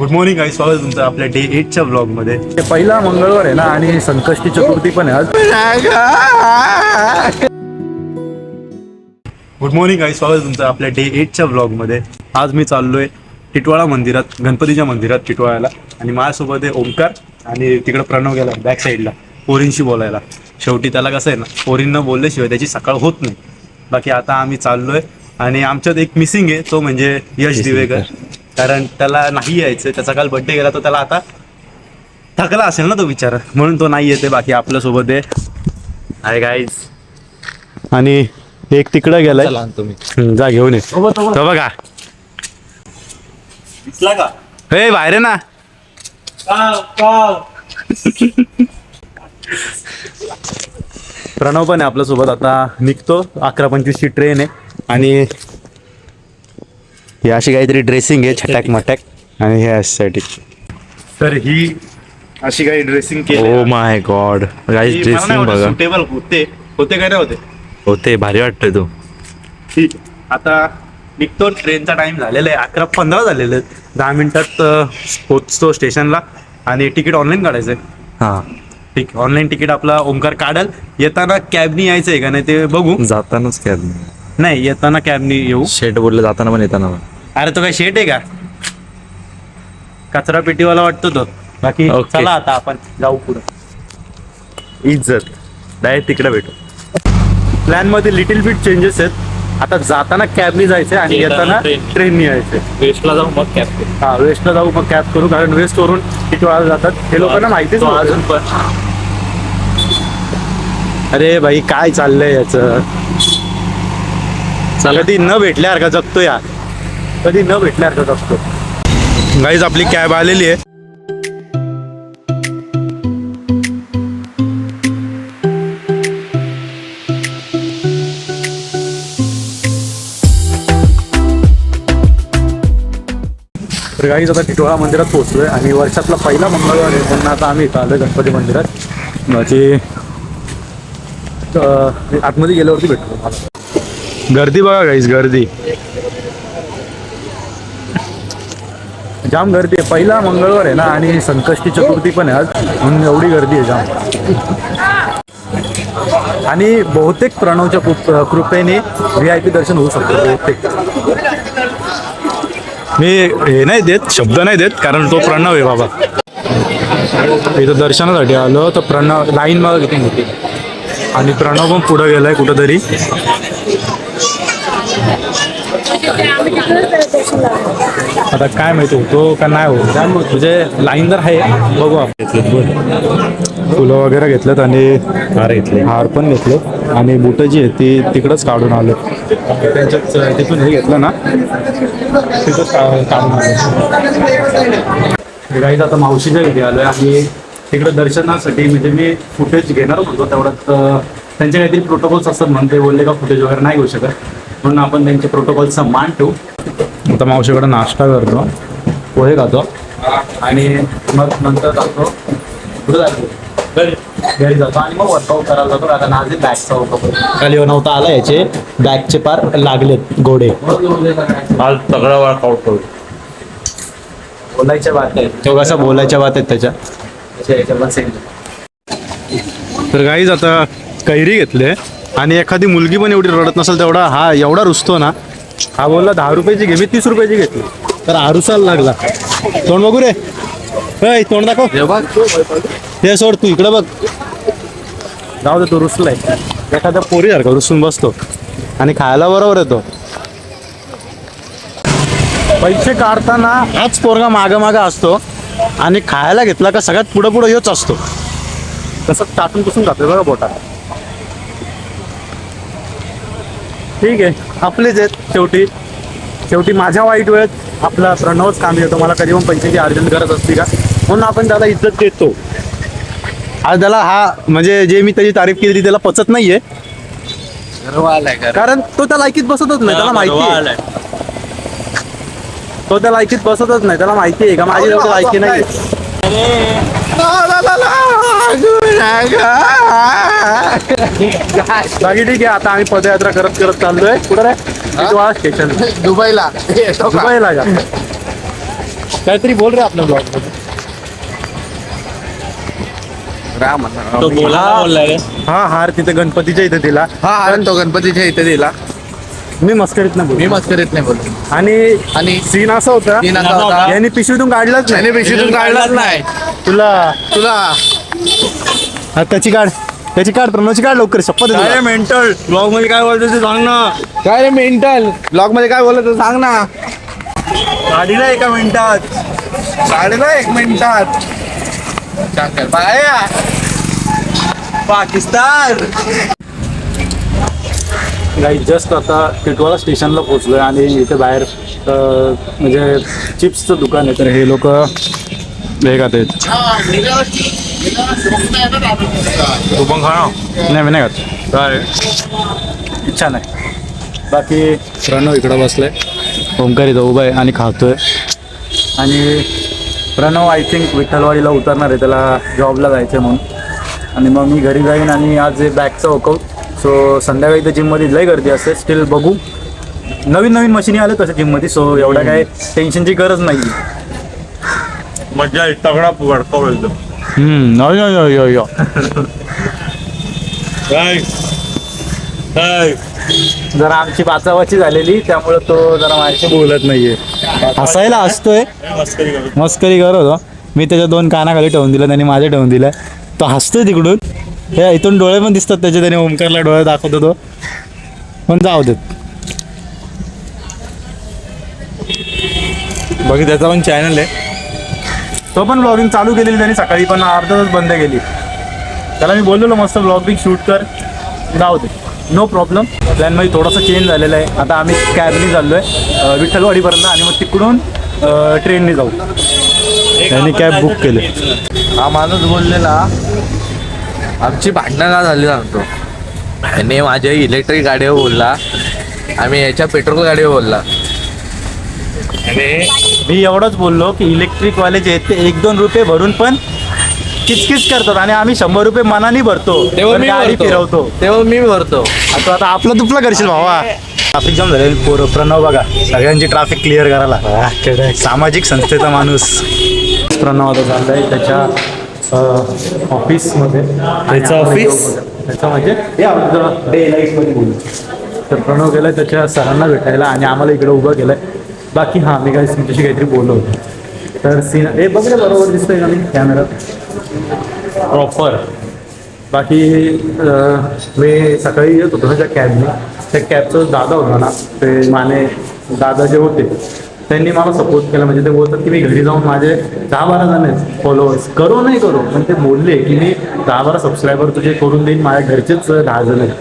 Good morning गाईस, स्वागत आहे तुमचं आपल्या डे 8च्या ब्लॉगमध्ये. पहिला मंगळवार आहे ना आणि संकष्टी चतुर्थी पण आहे आज. गुड मॉर्निंग गाईस, स्वागत आहे तुमचं आपल्या डे 8च्या ब्लॉगमध्ये. आज मी चाललोय टिटवाळा मंदिरात, गणपतीच्या मंदिरात टिटवाळ्याला. आणि माझ्यासोबत आहे ओमकार आणि तिकडं प्रणव गेला बॅक साईडला पोरींशी बोलायला. शेवटी त्याला कसं आहे ना, पोरींना बोलल्याशिवाय त्याची सकाळ होत नाही. बाकी आता आम्ही चाललोय आणि आमच्यात एक मिसिंग आहे, तो म्हणजे यश दिवेकर. कारण त्याला नाही यायचं, त्याचा काल बड्डे गेला, तर त्याला आता थकला असेल ना तो विचार, म्हणून तो नाही येते. बाकी आपल्यासोबत आहे हाय गाईज. आणि एक तिकडं गेलाय, जा घेऊन ये. तो बघा दिसला का, हे बाहेर आहे ना. प्रणव पण आहे आपल्यासोबत. आता निघतो, 11:25ची ट्रेन आहे. आणि ही अशी काहीतरी ड्रेसिंग आहे, छटाक मटाक. आणि हे यासाठी तर ही अशी काही ड्रेसिंग केली. Oh my God guys, dressing बघा. सुटेबल होते काय नाही होते, होते भारी वाटतोय तो. ठीक. आता निघतो, ट्रेनचा टाइम झालेला आहे, 11:15 झालेले आहेत. 10 मिनिटात पोचतो स्टेशनला. आणि तिकीट ऑनलाईन काढायचंय. हा ठीक, ऑनलाईन तिकीट आपला ओमकार काढल. येताना कॅबनी यायचंय का नाही ते बघू. जातानाच कॅब नाही, येताना कॅबनी येऊ. शेट बोलले, जाताना पण येताना पण. अरे तो काय शेट आहे का, कचरा पेटीवाला वाटतो तो. बाकी Okay. चला आता आपण जाऊ पुढे. इज्जत डायरेक्ट तिकडे भेटू. प्लॅन मध्ये लिटिल बिट चेंजेस आहेत. आता जाताना कॅबनी जायचंय आणि येताना ट्रेननी यायचंय. वेस्टला जाऊ मग कॅब करू. हा, वेस्टला जाऊ मग कॅब करू, कारण वेस्ट वरून टिटवाळा जातात. हे लोकांना माहितीच तो नव्हतं. अजून पण अरे भाई काय चाललंय याच. कधी न भेटल्यासारखा जगतो यार, कधी न भेटल्यासारखा जगतो. गाईज आपली कॅब आलेली आहे. तर गाईज आता टिटवाळा मंदिरात पोहोचलोय आणि वर्षातला पहिला मंगळवार आहे, म्हणून आता आम्ही इथं आलोय गणपती मंदिरात. म्हणजे आतमध्ये गेल्यावरती भेटतो मला. गर्दी बघा गाईज, गर्दी जाम गर्दी आहे. पहिला मंगळवार आहे ना आणि संकष्टी चतुर्थी पण आहे आज, म्हणून एवढी गर्दी आहे जाम. आणि बहुतेक प्रणवच्या कृपेने VIP दर्शन होऊ शकतो बहुतेक. मी हे नाही देत, शब्द नाही देत, कारण तो प्रणव आहे बाबा. इथं दर्शनासाठी आलो तर प्रणव लाईन बघा किती मोठी. आणि प्रणव पण पुढं गेलाय कुठंतरी. आता काय माहिती होतो का नाही होत, म्हणजे लाईन तर आहे, बघू आपण. फुलं वगैरे घेतलेत आणि हार पण घेतलेत. आणि बुटं जी आहे ती तिकडंच काढून आलो. त्यांच्यात तिथून हे घेतलं ना, तिथंच काढून आलो. गाईज आता मावशीच्या घरी आलोय आणि तिकडे दर्शनासाठी, म्हणजे मी फुटेज घेणार होतो तेवढ्यात त्यांचे काहीतरी प्रोटोकॉल्स असतात म्हणून ते बोलले का फुटेज वगैरे नाही घेऊ शकत, म्हणून आपण त्यांच्या प्रोटोकॉलचा मान ठेवू. आता मावशीकडे नाश्ता करतो, पोहे खातो आणि मग नंतर जातो कुठं जातो, घरी जातो आणि मग वर्कआउट करायला जातो. कारण आज बॅगचा वर्कआउट खाली बनवता आला, याचे बॅगचे पार लागलेत गोडे. आज सगळा वर्कआउट करू. बोलायच्या बात आहेत, तो कसा बोलायच्या बात आहेत त्याच्या. तर गाईज आता कैरी घेतले आणि एखादी मुलगी पण एवढी रडत नसेल तेवढा हा एवढा रुसतो ना. हा बोलला 10 रुपयाची घे, मी 30 रुपयाची घेतली, तर आरुसाला लागला. तोंड बघू रे, हे तोंड दाखव. हे सोड, तू इकडे बघ. जाऊ दे, तो रुसलाय. एखाद्या पोरीसारखा रुसून बसतो आणि खायला बरोबर येतो. पैसे काढताना हाच पोरगा मागं असतो आणि खायला घेतला का सगळ्यात पुढं येऊच असतो. तसं टाकून पुसून खातोय बघा बोटात. ठीक आहे, आपलेच आहेत शेवटी माझ्या वाईट वेळेत आपला प्रणवच कामी येतो. मला कधी पण पैशाची अर्जंट गरज असते का, म्हणून आपण त्याला इज्जत देतो. आज त्याला हा म्हणजे जे मी त्याची तारीफ केली त्याला पचत नाहीये, कारण तो त्या लायकीत बसतच नाही. त्याला माहिती आहे तो त्या लायकीत बसतच नाही. त्याला माहिती आहे का माझी एवढी लायकी नाही. बाकी ठीक आहे. आता आम्ही पदयात्रा करत चाललोय. कुठं रे? स्टेशन दुबईला का? काहीतरी बोल रे आपल्या ब्लॉग मध्ये. तो बोलला रे. हा हार तिथे गणपतीच्या इथे दिला. हा तो गणपतीच्या इथे दिला. मी मस्करीत नाही मी बोल. मस्करीत नाही बोलतो. आणि सीन असा होता तीन असा होता. यांनी पिशवीतून काढलाच त्याने नाही. पिशवीतून काढलाच नाही. तुला तुला हा, त्याची काढ प्रणवची काढ लवकर. शपथ आहे तुला. मेंटल ब्लॉग मध्ये काय बोलतो ते सांग ना. काय रे मेंटल ब्लॉग मध्ये काय बोलत सांग ना. गाडीला एका मिनिटात. काढला 1 मिनिटात. चाकर बाया पाकिस्तान. जस्ट आता टिटवाळा स्टेशनला पोहोचलोय आणि इथे बाहेर म्हणजे चिप्सचं दुकान आहे. तर हे लोक हे खात आहेत. तू पण खा ना. नाही मी नाही खात. काय इच्छा नाही. बाकी प्रणव इकडं बसलाय. ओंकार इथं उभा आहे आणि खातोय. आणि प्रणव आय थिंक विठ्ठलवाडीला उतरणार आहे. त्याला जॉबला जायचं आहे म्हणून. आणि मग मी घरी जाईन आणि आज बॅकचं वर्कआउट. सो संध्याकाळी तर जिममध्ये लय गर्दी असते. स्टील बघू. नवीन मशिनी आले तसे जिममध्ये. सो एवढ्या काय टेन्शनची गरज नाही. मजा तगडा वर्कआउट एकदम. जरा आमची बाचाबाची झालेली त्यामुळे तो जरा माझ्याशी बोलत नाहीये. हसायला हसतोय. मस्करी करत होतो. मी त्याच्या 2 कानाखाली ठेवून दिलं. त्याने माझ्या ठेवून दिलं. तो हसतोय तिकडून. हे इथून डोळे पण दिसतात त्याचे. त्याने ओमकारला डोळे दाखवतो तो. पण जाऊ देत. बाकी त्याचा पण चॅनल आहे. तो पण ब्लॉगिंग चालू केलेली त्याने सकाळी. पण अर्धा तास बंद केली. त्याला मी बोललेलो मस्त ब्लॉगिंग शूट कर. जाऊ दे. No problem. प्लॅनमध्ये थोडासा चेंज झालेला आहे. आता आम्ही कॅबने चाललो आहे विठ्ठलवाडीपर्यंत आणि मग तिकडून ट्रेनने जाऊ. त्यांनी कॅब बुक केली. हा माणूस बोललेला आमची भांडणं का झाली सांगतो. याने माझ्या इलेक्ट्रिक गाडीवर बोलला. आम्ही याच्या पेट्रोल गाडीवर बोलला. मी एवढंच बोललो की इलेक्ट्रिकवाले जे आहेत ते 1-2 रुपये भरून पण किचकिच करतात आणि आम्ही 100 रुपये मनाने भरतो. तेव्हा मी गाडी फिरवतो. तेव्हा मी भरतो. आता आपलं तुपला करशील भावा. ट्रॅफिक जाम झाले. प्रणव बघा सगळ्यांची ट्रॅफिक क्लिअर करायला. सामाजिक संस्थेचा माणूस प्रणव आता चाललाय त्याच्या ऑफिसमध्ये. त्याचं ऑफिस? त्याचं म्हणजे डे लाईटमध्ये बोलू. तर प्रणव गेलाय त्याच्या सरांना भेटायला आणि आम्हाला इकडे उभं केलंय. बाकी हां मी काय तुमच्याशी काहीतरी बोललो होतो. तर सीन हे बघ रे बरोबर दिसतोय का मी कॅमेरात प्रॉपर. बाकी मी सकाळी येत होतो त्याच्या कॅबने. त्या कॅबचं दादा होता ना ते माने दादा जे होते त्यांनी मला सपोर्ट केला. म्हणजे ते बोलतात की मी घरी जाऊन माझे 10-12 जण आहेत फॉलोअर्स. करो नाही करो पण ते बोलले की मी 10-12 सबस्क्रायबर तुझे करून देईन. माझ्या घरचेच 10 जण आहेत.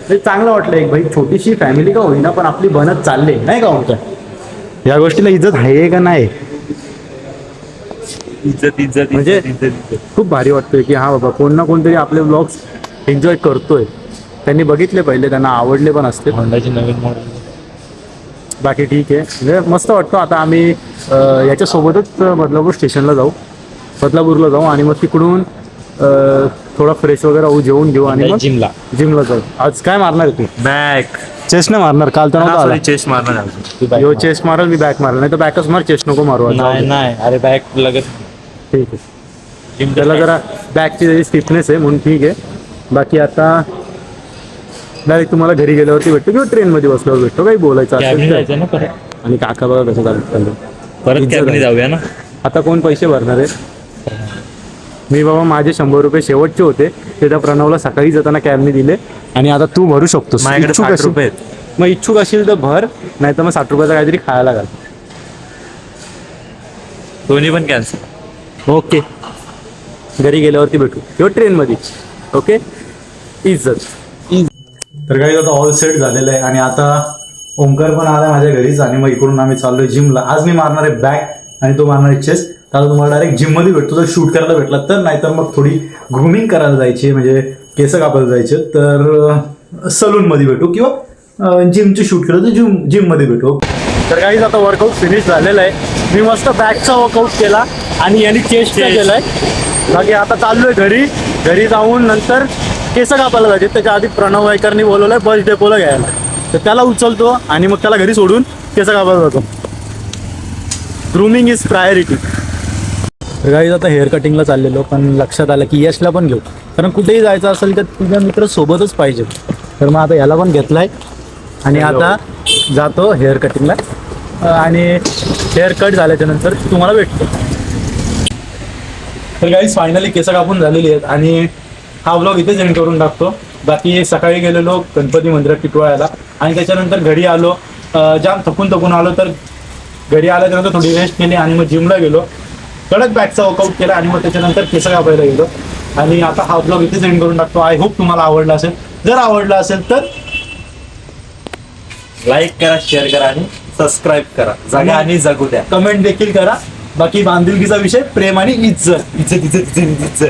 ते चांगलं वाटलं. एक भाई छोटीशी फॅमिली का होईना पण आपली बनत चालले नाही का होत्या. या गोष्टीला इज्जत आहे का नाही. इज्जत म्हणजे खूप भारी वाटतोय की हा बाबा कोण ना कोणतरी आपले ब्लॉग्स एन्जॉय करतोय. त्यांनी बघितले पहिले. त्यांना आवडले पण असते. होंडाची नवीन मॉडेल. बाकी ठीक आहे. म्हणजे मस्त वाटतं. आता आम्ही याच्यासोबतच बदलापूर स्टेशनला जाऊ. बदलापूरला जाऊ आणि मग तिकडून थोडा फ्रेश वगैरे होऊ. जेवून घेऊ आणि मग जिमला जाऊ. आज काय मारणार आहे तू. बॅक चेस्ट नाही मारणार. काल तर नव्हता आला. चेस्ट मारणार. यो चेस्ट मारल मी बॅक मारल. नाही तर बॅकच मार. चेस्ट नको मारू. नाही अरे बॅक लगेच. ठीक आहे. त्याला जरा बॅकची त्याची स्टिफनेस आहे म्हणून ठीक आहे. बाकी आता डायरेक्ट तुम्हाला घरी गेल्यावरती भेटतो किंवा ट्रेनमध्ये बसल्यावर भेटतो. काही बोलायचं असेल ना परत. आणि काका बघा कसं चालतं. परत कॅबने जाऊया ना. आता कोण पैसे भरणार आहे. मी बाबा माझे 100 रुपये शेवटचे होते ते त्या प्रणवला सकाळी जाताना कॅबने दिले. आणि आता तू भरू शकतोस. माझ्याकडे 60 रुपये आहेत. मग इच्छुक असेल तर भर. नाही तर मग 60 रुपयाचा काहीतरी खायला घाल. दोन्ही पण कॅन्सल. ओके. घरी गेल्यावरती भेटू किंवा ट्रेनमध्ये. ओके. इज्जत. तर काही आता ऑल सेट झालेलं आहे आणि आता ओंकार पण आला माझ्या घरीच आणि मग इकडून आम्ही चाललोय जिमला. आज मी मारणार आहे बॅक आणि तो मारणार आहे चेस्ट. त्याला तुम्हाला डायरेक्ट जिममध्ये भेटतो जर शूट करायला भेटला तर. नाही तर मग थोडी ग्रूमिंग करायला जायची म्हणजे केस कापायला जायचे तर सलूनमध्ये भेटू किंवा जिमची शूट केलं तर जिममध्ये भेटू. तर काहीच आता वर्कआउट फिनिश झालेलं आहे. मी मस्त बॅकचा वर्कआउट केला आणि यांनी चेस्टचा केलाय. बाकी आता चाललोय घरी जाऊन नंतर केस कापायला जायचे. त्याच्या आधी प्रणव वायकरनी बोलवलंय बस डेपोला घ्यायला. तर त्याला उचलतो आणि मग त्याला घरी सोडून केस कापायला जातो. Grooming is priority. गाईज आता हेअर कटिंगला चाललेलो, पण लक्षात आलं की यशला पण घेऊ, कारण कुठेही जायचं असेल तर तुझ्या मित्र सोबतच पाहिजे. तर मग आता याला पण घेतलाय आणि आता जातो हेअर कटिंगला आणि हेअर कट झाल्याच्या नंतर तुम्हाला भेटतो. तर गाईज फायनली केस कापून झालेली आहेत आणि हा व्लॉग इथेच एंड करून टाकतो. बाकी सकाळी गेलेलो गणपती मंदिरात टिटवाळ्याला आणि त्याच्यानंतर घरी आलो, जाम थकून आलो. तर घरी आल्याच्यानंतर थोडी रेस्ट केली आणि मग जिमला गेलो, कडक बॅकचा वर्कआउट केला आणि मग त्याच्यानंतर केस कापायला गेलो. आणि आता हा ब्लॉग इथेच एंड करून टाकतो. आय होप तुम्हाला आवडला असेल. जर आवडला असेल तर लाईक करा, शेअर करा आणि सबस्क्राईब करा. जागा आणि जगू द्या. कमेंट देखील करा. बाकी बांधिलकीचा विषय प्रेम आणि इज्जत. इज्जत.